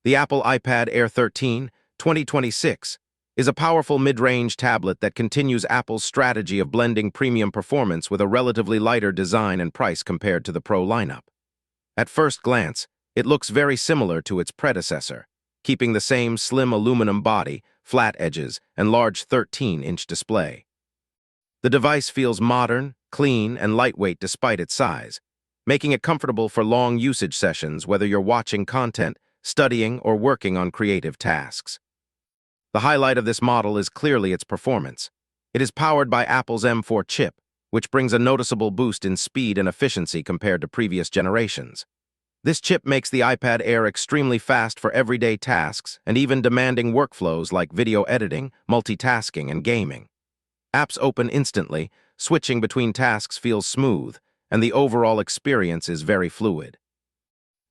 The Apple iPad Air 13, 2026, is a powerful mid-range tablet that continues Apple's strategy of blending premium performance with a relatively lighter design and price compared to the Pro lineup. At first glance, it looks very similar to its predecessor, keeping the same slim aluminum body, flat edges, and large 13-inch display. The device feels modern, clean, and lightweight despite its size, making it comfortable for long usage sessions whether you're watching content, studying, or working on creative tasks. The highlight of this model is clearly its performance. It is powered by Apple's M4 chip, which brings a noticeable boost in speed and efficiency compared to previous generations. This chip makes the iPad Air extremely fast for everyday tasks and even demanding workflows like video editing, multitasking, and gaming. Apps open instantly, switching between tasks feels smooth, and the overall experience is very fluid.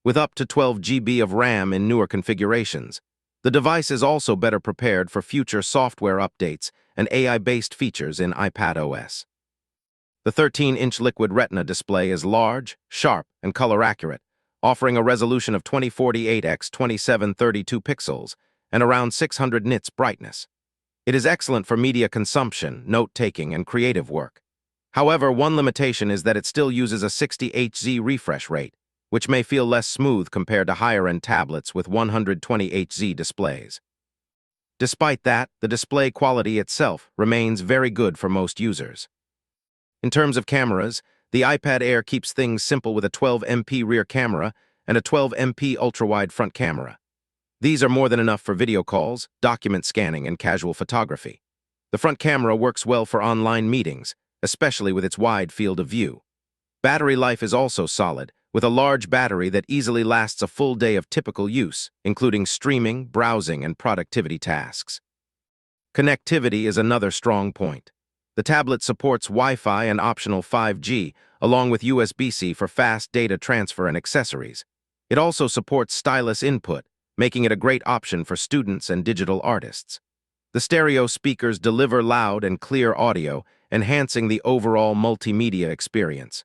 With up to 12 GB of RAM in newer configurations, the device is also better prepared for future software updates and AI-based features in iPadOS. The 13-inch Liquid Retina display is large, sharp, and color-accurate, offering a resolution of 2048 x 2732 pixels and around 600 nits brightness. It is excellent for media consumption, note-taking, and creative work. However, one limitation is that it still uses a 60 Hz refresh rate, which may feel less smooth compared to higher-end tablets with 120 Hz displays. Despite that, the display quality itself remains very good for most users. In terms of cameras, the iPad Air keeps things simple with a 12MP rear camera and a 12MP ultra-wide front camera. These are more than enough for video calls, document scanning, and casual photography. The front camera works well for online meetings, especially with its wide field of view. Battery life is also solid, with a large battery that easily lasts a full day of typical use, including streaming, browsing, and productivity tasks. Connectivity is another strong point. The tablet supports Wi-Fi and optional 5G, along with USB-C for fast data transfer and accessories. It also supports stylus input, making it a great option for students and digital artists. The stereo speakers deliver loud and clear audio, enhancing the overall multimedia experience.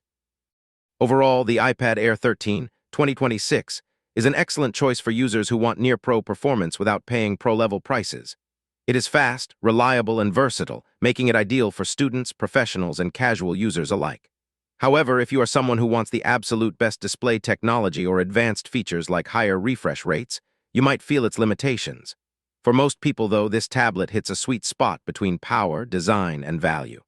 Overall, the iPad Air 13, 2026 is an excellent choice for users who want near-pro performance without paying pro-level prices. It is fast, reliable, and versatile, making it ideal for students, professionals, and casual users alike. However, if you are someone who wants the absolute best display technology or advanced features like higher refresh rates, you might feel its limitations. For most people, though, this tablet hits a sweet spot between power, design, and value.